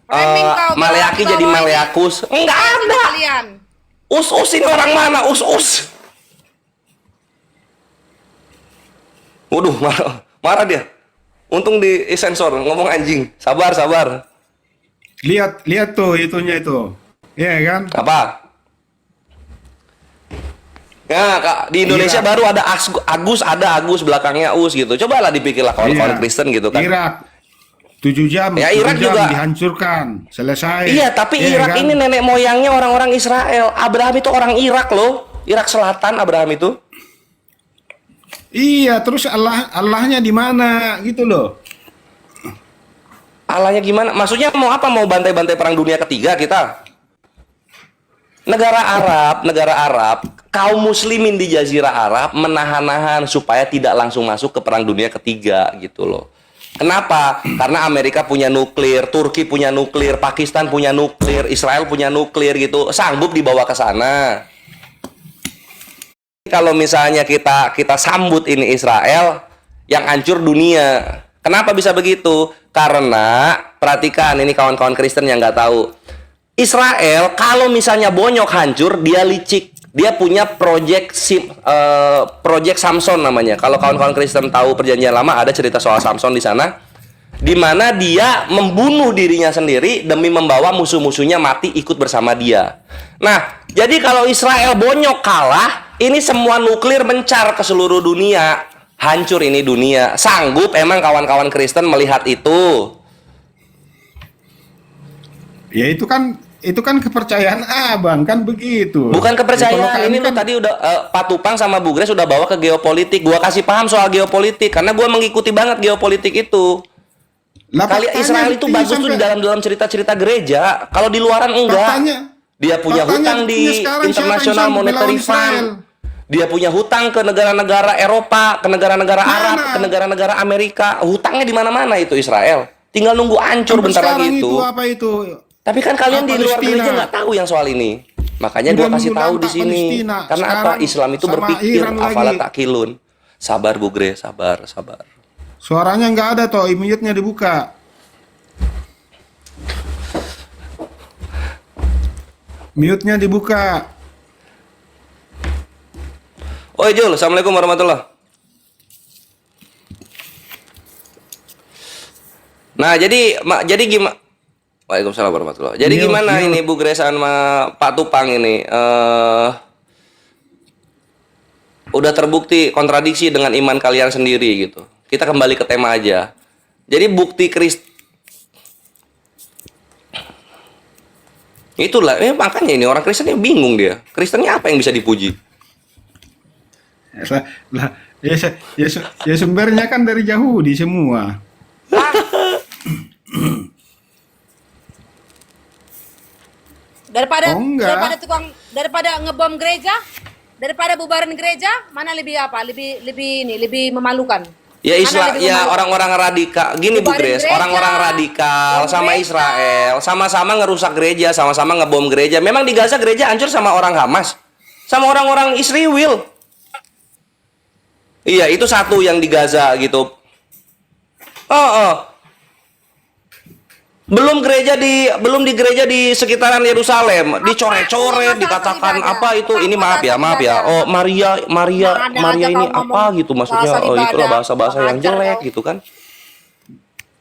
Framing kau, Maleaki kau jadi bawa ini. Maleakus. Enggak Ayo, ada. kalian. Us-us ini orang mana? Us-us. Waduh, marah dia. Untung di sensor, ngomong anjing. Sabar. Lihat tuh itunya itu. Iya kan? Apa? Ya, Kak, di Indonesia Irak. baru ada Agus belakangnya Us gitu. Cobalah dipikirlah kawan-kawan Iya. Kristen gitu kan. Irak 7 jam, Ya, 7 Irak jam juga. dihancurkan, selesai. Iya, tapi Iya Irak kan? ini nenek moyangnya orang-orang Israel. Abraham itu orang Irak loh. Irak Selatan Abraham itu. Iya, terus Allahnya di mana gitu loh. Allahnya gimana? Maksudnya mau apa? Mau bantai-bantai perang dunia ketiga kita? Negara Arab, kaum muslimin di Jazirah Arab menahan-nahan supaya tidak langsung masuk ke perang dunia ketiga gitu loh. Kenapa? Karena Amerika punya nuklir, Turki punya nuklir, Pakistan punya nuklir, Israel punya nuklir gitu. Sanggup dibawa ke sana. Kalau misalnya kita sambut ini Israel, yang hancur dunia. Kenapa bisa begitu? Karena perhatikan ini kawan-kawan Kristen yang nggak tahu. Israel kalau misalnya bonyok hancur, dia licik. Dia punya project Samson namanya. Kalau kawan-kawan Kristen tahu perjanjian lama, ada cerita soal Samson di sana, di mana dia membunuh dirinya sendiri demi membawa musuh-musuhnya mati ikut bersama dia. Nah, jadi kalau Israel bonyok kalah, ini semua nuklir mencar ke seluruh dunia. Hancur ini dunia. Sanggup emang kawan-kawan Kristen melihat itu? Ya itu kan kepercayaan abang kan begitu. Bukan Ya, kalau kepercayaan. kami Ini lo kan- tadi udah Pak Tupang sama Bu Grace udah bawa ke geopolitik. Gua kasih paham soal geopolitik karena gua mengikuti banget geopolitik itu. Lah, Kali faktanya Israel itu buktinya bagus tuh di sampai- dalam cerita-cerita gereja. Kalau di luaran enggak. Dia punya hutang di buktinya sekarang International siapa yang Monetary melawan Israel? Fund. Dia punya hutang ke negara-negara Eropa, ke negara-negara Arab, ke negara-negara Amerika. Hutangnya di mana-mana itu Israel. Tinggal nunggu hancur Sampai bentar lagi sekarang itu. apa itu? Tapi kan kalian di luar Palestina. gereja nggak tahu yang soal ini. Makanya Udah gua kasih tahu di nunggu sini. Palestina. Karena apa? Sekarang Islam itu sama berpikir Iran afala lagi. takilun. Sabar Bu Grace, sabar. Suaranya nggak ada toh, mute-nya dibuka. Mute-nya dibuka. Oi Jul, Assalamualaikum warahmatullah. Nah, jadi gimana? Waalaikumsalam warahmatullah. Jadi Mute, gimana mute. ini Bu Grace sama Pak Tupang ini? Udah terbukti kontradiksi dengan iman kalian sendiri gitu. Kita kembali ke tema aja. Jadi bukti itulah, makanya ini orang Kristennya bingung dia. Kristennya apa yang bisa dipuji? Lah, ya sumbernya kan dari Yahudi semua. Daripada Oh, enggak. daripada ngebom gereja, daripada bubarin gereja, mana lebih apa? Lebih memalukan. Ya Mana Islam, lebih ya memalukan? orang-orang radikal. Gini Bu Bubarin Grace, gereja, orang-orang radikal bom sama gereja. Israel, sama-sama ngerusak gereja, sama-sama ngebom gereja. Memang di Gaza gereja hancur sama orang Hamas, sama orang-orang Israel. Iya, itu satu yang di Gaza gitu. Oh. Belum di gereja di sekitaran Yerusalem, dicoret-coret, dikatakan apa itu? Ini maaf ya. Oh, Maria ini apa gitu maksudnya? Oh, itulah bahasa-bahasa yang jelek gitu kan.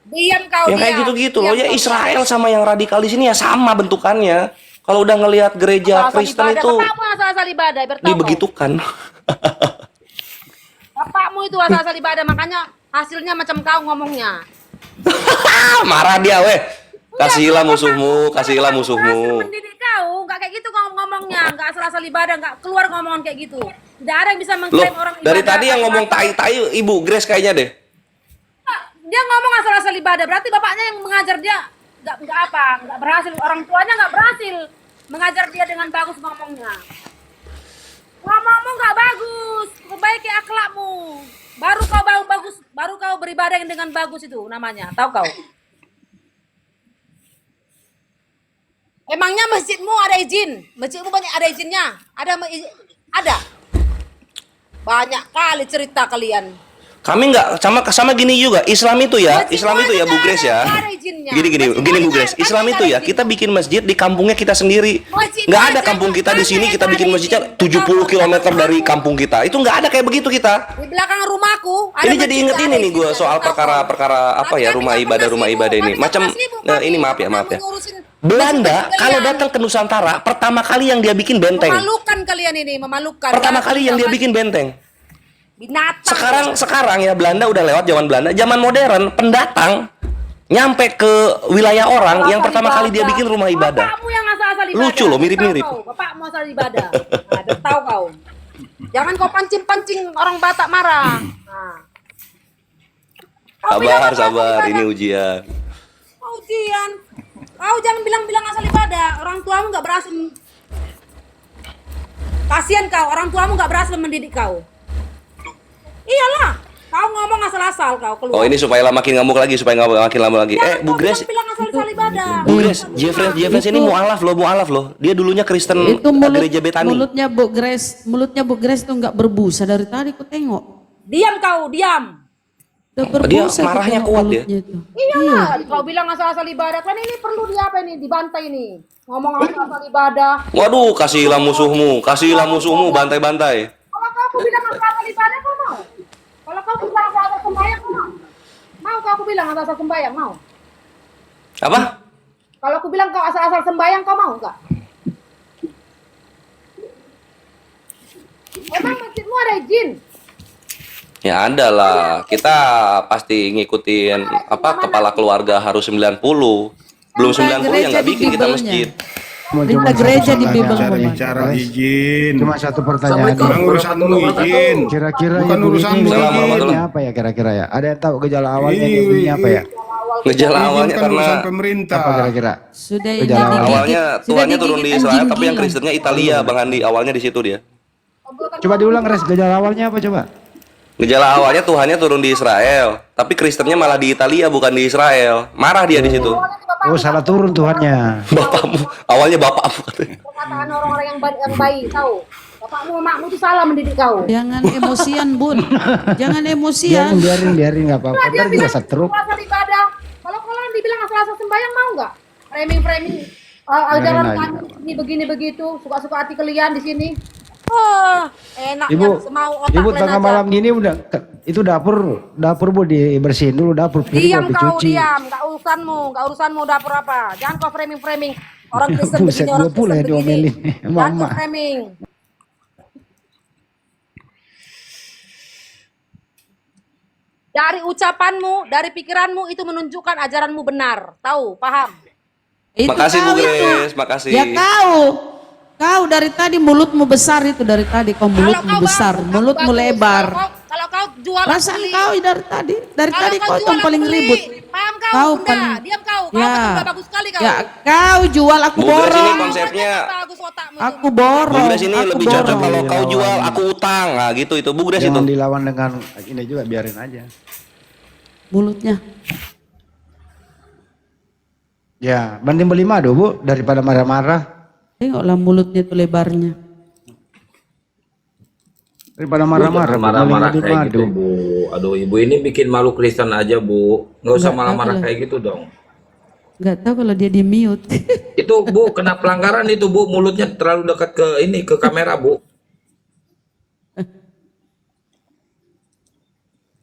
Diam kau, Yang kayak diam. gitu-gitu Diam loh. Ya kau. Israel sama yang radikal di sini ya sama bentukannya. Kalau udah ngelihat gereja Asal Kristen ibadah, itu bapakmu asal ibadah, bertahu kau. dibegitukan. Bapakmu itu asal ibadah, makanya hasilnya macam kau ngomongnya. Marah dia, weh. Kasihilah Enggak, musuhmu, kasihilah berhasil musuhmu. mendidik kau, nggak kayak gitu kau ngomongnya, nggak asal ibadah, nggak keluar ngomongan kayak gitu. Tidak ada yang bisa Loh, mengklaim orang ibadah. dari tadi yang ngomong tai-tai Ibu Grace kayaknya deh. Dia ngomong asal ibadah, berarti bapaknya yang mengajar dia nggak berhasil, orang tuanya nggak berhasil mengajar dia dengan bagus ngomongnya. Ngomongmu nggak bagus, perbaiki akhlakmu. Baru kau beribadah yang dengan bagus itu namanya, tahu kau? Emangnya masjidmu ada izin? Masjidmu banyak ada izinnya? Ada. Banyak kali cerita kalian. Kami nggak sama gini juga. Islam itu ya Bu Grace ya. Nggak ada izinnya. Gini Bu Grace. Masjid Islam nggak itu ada ya izin. kita bikin masjid di kampungnya kita sendiri. Masjid Nggak ada aja, kampung kita di sini ada kita yang bikin ada masjidnya izin. 70 km dari kampung kita. Itu nggak ada kayak begitu kita. Di belakang rumahku ada Ini jadi masjid, inget ada ini nih gue izinnya, soal tahu kau? perkara apa ya Kami rumah nggak pernah ibadah sibuk, ini. kami nggak Macam pernah sibuk, kami ini nggak maaf pernah ya. mengurusin Belanda masjid-masjid kalau kalian. datang ke Nusantara pertama kali yang dia bikin benteng. Memalukan kalian ini, memalukan. Pertama Jangan kali yang dia sama bikin benteng. binatang. Sekarang ya Belanda udah lewat zaman Belanda, zaman modern pendatang nyampe ke wilayah orang yang pertama kali dia bikin rumah ibadah. Bapakmu yang asal ibadah. Lucu loh, mirip-mirip. Tahu kau, bapakmu asal ibadah. Nah, tahu kau. Jangan kau pancing-pancing orang Batak marah. Nah. Kau bilang asal Sabar, ibadah. ini ujian. Ujian. Kau jangan bilang-bilang asal ibadah. Orang tuamu nggak berhasil. Kasihan kau, orang tuamu nggak berhasil mendidik kau. Iyalah, kau ngomong asal-asal kau keluar. Oh ini supaya makin ngamuk lagi, supaya nggak makin lama lagi. Jangan Bu kau Grace, bilang asal ibadah. Bu Grace, Jeffrey ini mualaf loh. Dia dulunya Kristen Itu gereja Betani. mulutnya Bu Grace tuh nggak berbusa dari tadi ku tengok. Diam kau, diam. Udah Dia berbusa ku marahnya tengok kuat dia. mulutnya itu. Iyalah, kau bilang asal-asal ibadah. Kan ini perlu di apa ini? Dibantai nih. Ngomong asal-asal ibadah. Waduh, kasihilah musuhmu, bantai-bantai. Kalau kau bilang asal-asal ibadah, kau mau? Kalau kau bilang asal-asal sembahyang, kau mau? Mau kau aku bilang asal-asal sembahyang, mau? Apa? Kalau aku bilang kau asal-asal sembahyang, kau mau enggak? Emang masjidmu ada izin? Ya ada lah. Kita pasti ngikutin apa kepala keluarga harus 90. Belum 90 ya nggak bikin kita masjid. Minta gereja di Bimbel Bicara izin. Cuma satu pertanyaan. Bukan urusanmu izin. Kira-kira Bukan ibu urusanmu ini izin. ini apa ya kira-kira ya? Ada yang tahu gejala awalnya Ini- ibu ini apa ya? Gejala awalnya Izin kan urusan karena pemerintah. Apa kira-kira? Sudah Gejala ini digigit. awalnya Sudah Tuhannya turun di digigit Israel anjing tapi yang gila. Kristennya Italia, Bang Andi. Awalnya di situ dia. Coba diulang res gejala awalnya apa coba? Gejala awalnya Tuhannya turun di Israel, tapi Kristennya malah di Italia bukan di Israel. Marah dia di situ. Awalnya di Oh, salah turun Tuhannya. Bapakmu, awalnya bapakmu katanya. Perkataan orang-orang yang baik, tahu. Bapakmu, makmu itu salah mendidik kau. Jangan emosian, Bun. Jangan emosian. Biarin nggak apa-apa. Nah, dia Ntar juga bilang setruk. puasa ibadah. Kalau kalian dibilang asal-asal sembahyang mau nggak? Framing ajaran Biarin aja. kami ini begini begitu, suka-suka hati kalian di sini. Oh, enaknya Ibu, semau otak ibu kalian tengah aja. malam gini udah itu dapur Bu dibersihin dulu dapur piring Diam mau kau, dicuci. diam, nggak urusanmu dapur apa. Jangan kau framing orang Kristen Buset, begini, orang gua pula Kristen yang begini. diomelin. Jangan Mama. kau framing. Dari ucapanmu, dari pikiranmu itu menunjukkan ajaranmu benar. Tahu, paham? Itu Makasih Bu kau itu. Grace, makasih. Ya kau dari tadi mulutmu besar itu dari tadi kau mulutmu besar, bagus, mulutmu bagus. lebar. Kalau kau jual aku Perasaan beli. kau dari Kalau tadi kau kau jual yang aku paling beli. ribut. Paham kau, Kau Bunda? paling Diam kau. Kau ya. kan juga bagus sekali kau. Ya, kau jual aku Bu Grace ini borong. konsepnya. Bagus otakmu itu. Aku borong. Bu Grace ini aku lebih cocok borong. kalau kau jual, aku utang. Nah gitu itu Bu Grace itu. Jangan dilawan dengan ini juga biarin aja. Mulutnya. Ya, banding beli madu Bu daripada marah-marah. Tengoklah mulutnya itu lebarnya. Daripada Bu, marah-marah jangan Bu, marah-marah beli kayak madu. gitu, Bu. Aduh, ibu ini bikin malu Kristen aja, Bu. Nggak usah Nggak, marah-marah nggak kayak gitu dong. Gak tahu kalau dia di mute. Itu, Bu, kena pelanggaran itu, Bu. Mulutnya terlalu dekat ke kamera, Bu.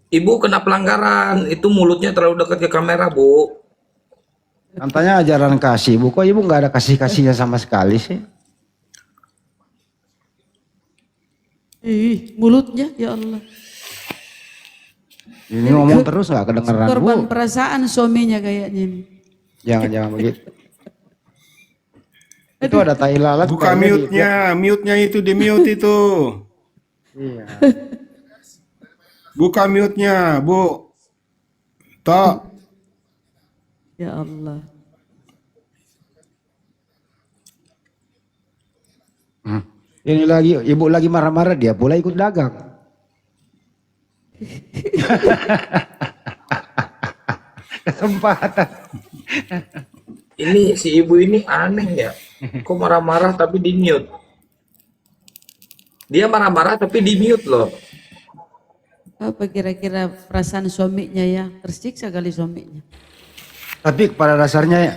Ibu kena pelanggaran. Itu mulutnya terlalu dekat ke kamera, Bu. Katanya ajaran kasih Bu, kok ibu nggak ada kasih-kasihnya sama sekali sih? Ih, mulutnya ya Allah. Ini ngomong terus nggak kedengeran Bu. Korban perasaan suaminya kayaknya ini. Jangan begitu. Itu ada tai lalat. Buka kayaknya mute-nya itu di mute itu. Iya. Buka mute-nya, Bu. Tok. Ya Allah. Ini lagi ibu lagi marah-marah dia pula ikut dagang. Kesempatan. Ini si ibu ini aneh ya. Kok marah-marah tapi di mute? Dia marah-marah tapi di mute loh. Apa kira-kira perasaan suaminya ya? Tersiksa kali suaminya. Tapi pada dasarnya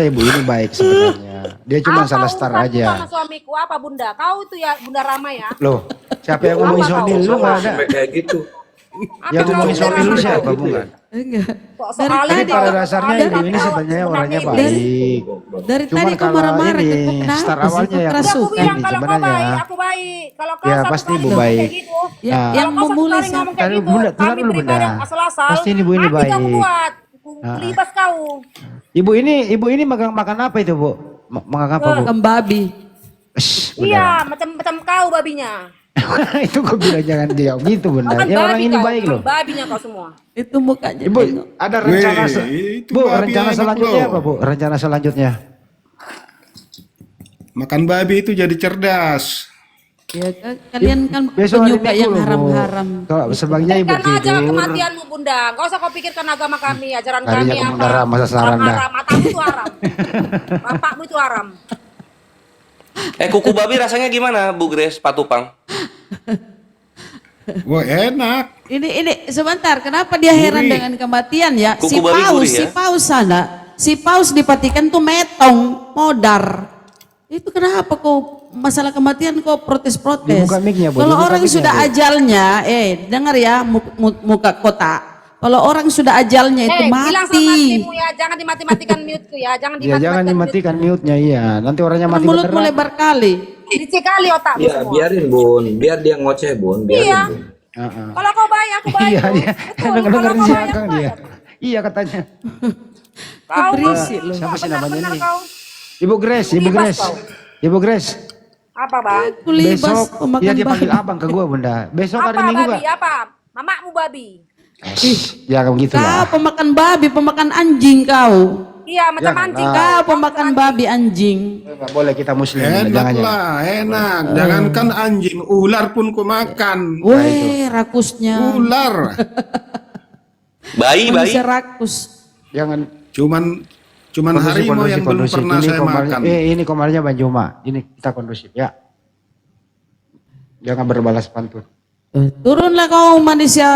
ibu ini baik sebenarnya. Dia cuma salah start urusanmu aja. sama suamiku apa Bunda? Kau itu ya Bunda Rama ya? Loh, siapa yang ngomongin Apa suami kau? lu nggak ada? Sampai kayak gitu. Apa Yang kau ngomongin Bunda suami lu Rama? siapa bukan? Enggak. Soalnya Dari Tapi pada kalau- dasarnya kalau ibu ini kau sebenarnya orangnya sebenarnya baik. Dari Cuman tadi kau kalau marah-marah ini, kok kenapa start sih? awalnya Kok yang Udah aku kerasukan? bilang ini kalau kau sebenarnya. baik, aku baik. Kalau kau Ya, satu pasti kali ibu ngomong baik. kayak gitu, Ya, Nah. yang kalau kau satu memulai kali ngomong siapa? kayak Tadi gitu, Bunda, dengar kami dulu, beribadah Bunda. yang asal-asal. Pasti ibu ini Nanti kamu baik. buat libas kau. Ibu ini makan apa itu Bu? Makan apa Bu? Makan babi. Iya, macam kau babinya. Itu gue bilang jangan dia gitu Kau Bunda. kan Ya orang babi ini kau, baik loh. babinya kau semua. Itu mukanya. Ibu tengok. ada rencana itu Bu, babi rencana enak selanjutnya loh. apa Bu? Rencana selanjutnya? Makan babi itu jadi cerdas. Ya, kalian kan Besok hari penyuka Minggu yang loh, Bu. haram-haram. Kalau sebagiannya ibu Pikirkan aja tidur. kematianmu Bunda. Gak usah kau pikirkan agama kami, ajaran Harinya kami kamu apa. darah masa saran dah. Haram, matamu itu haram. Bapakmu itu haram. Kuku babi rasanya gimana Bu Grace Patupang? Wah, enak. Ini sebentar, kenapa dia heran Gurih. dengan kematian ya? Kuku babi gurih ya? Si paus dipatikan tuh metong, modar. Itu kenapa kok masalah kematian kok protes-protes? Dibuka mic-nya, Bu, Kalau dibuka orang mic-nya, sudah Bu. ajalnya, dengar ya muka kota. Kalau orang sudah ajalnya itu Bilang sama mati. istrimu ya, jangan dimati-matikan mute-ku ya. Jangan Ya jangan dimatikan mute-nya iya. Nanti orangnya Kan mati mulutmu beneran. lebar kali. Dicek kali otakmu Iya, semua. biarin Bun. Biar dia ngoceh Bun. Biarin Iya. Bun. Heeh. Kalau kau baik, aku baik. Iya Bro. dia Betul. Kalau dengerin kau si baik, aku Akang dia. baik. Iya katanya. Kau berisik loh. Siapa sih namanya benar-benar nih? kau. Ibu Grace, Ibu Libas Grace. kau. Ibu Grace. Apa bang? Kulibas Besok pemakan iya dia panggil babi. abang ke gua Bunda. Besok hari Apa Minggu babi? gak? Apa? Mamakmu babi. Ya kamu gitu Kau lah. pemakan babi, pemakan anjing kau. Iya, macam Jangan anjing. lah. Kau pemakan babi anjing. Enggak boleh kita muslim. Enak Jangan jangan. lah, enak. Jangankan anjing, ular pun ku makan. Weh, rakusnya. Ular. Bayi, bayi. Manusia rakus. Jangan Cuman harimau yang belum pernah ini saya komarnya, makan. ini komarnya Bang Juma. Ini kita kondusif ya. Jangan berbalas pantun. Turunlah kau manusia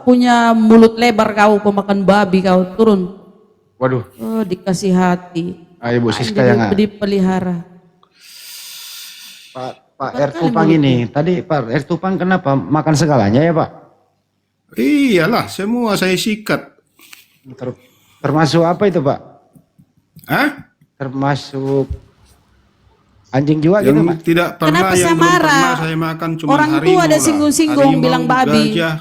punya mulut lebar kau makan babi kau turun. Waduh. Oh, dikasih hati. Ayo Bu Siska Jadi yang dipelihara. Pak R. Tupang ini. Tadi Pak R. Tupang kenapa makan segalanya ya Pak? Iyalah, semua saya sikat. Termasuk apa itu Pak? Hah? Termasuk anjing juga gitu Yang Pak? tidak pernah, Kenapa yang saya belum marah? pernah saya makan cuma Orang tua harimau ada lah. singgung-singgung Harimau, bilang babi. gajah,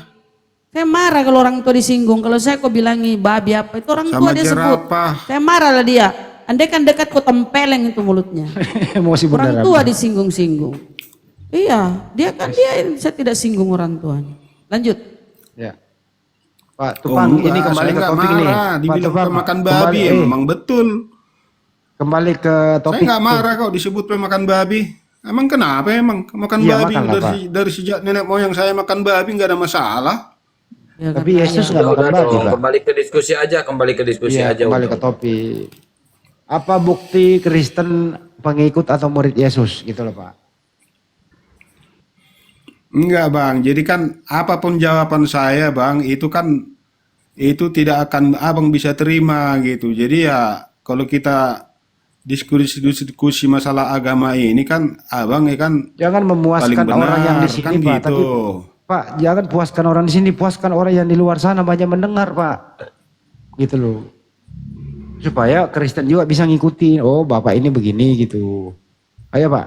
Saya marah kalau orang tua disinggung. Kalau saya kok bilangi babi apa itu orang tua sama dia sebut. jerapah. Saya marah lah dia. Andai kan dekat kok tempeleng itu mulutnya. Emosi Orang beneran. tua disinggung-singgung. Iya, dia saya tidak singgung orang tuanya. Lanjut. Ya. Pak Tupang, enggak, ini kembali saya ke nggak topik ini. marah, Pak dibilang Tupang, pemakan kembali, babi, memang betul. Kembali ke Saya topik. nggak marah kok disebut pemakan babi. Emang kenapa emang makan Iya, babi makan lah, dari sejak nenek moyang saya makan babi nggak ada masalah. Ya, Tapi karena Yesus ya. nggak makan Udah babi dong, Pak. kembali ke diskusi aja, kembali ke diskusi Iya, aja. kembali udah. ke topik. Apa bukti Kristen pengikut atau murid Yesus gitu loh Pak? Enggak bang, jadi kan apapun jawaban saya bang, itu tidak akan abang bisa terima gitu. Jadi ya kalau kita diskusi masalah agama ini kan abang ya kan Jangan memuaskan paling benar, orang yang di sini kan Pak. gitu. Tapi Pak, jangan puaskan orang di sini, puaskan orang yang di luar sana banyak mendengar Pak. Gitu loh. Supaya Kristen juga bisa ngikutin, oh Bapak ini begini gitu. Ayo Pak,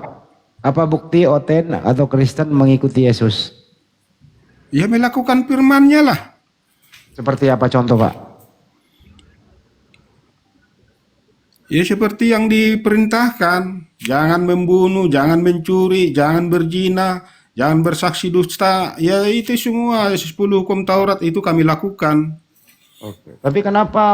apa bukti Oten atau Kristen mengikuti Yesus? Ya melakukan firman-Nya lah. Seperti apa contoh Pak? Ya seperti yang diperintahkan, jangan membunuh, jangan mencuri, jangan berzina, jangan bersaksi dusta. Ya itu semua 10 hukum Taurat itu kami lakukan. Oke. Tapi kenapa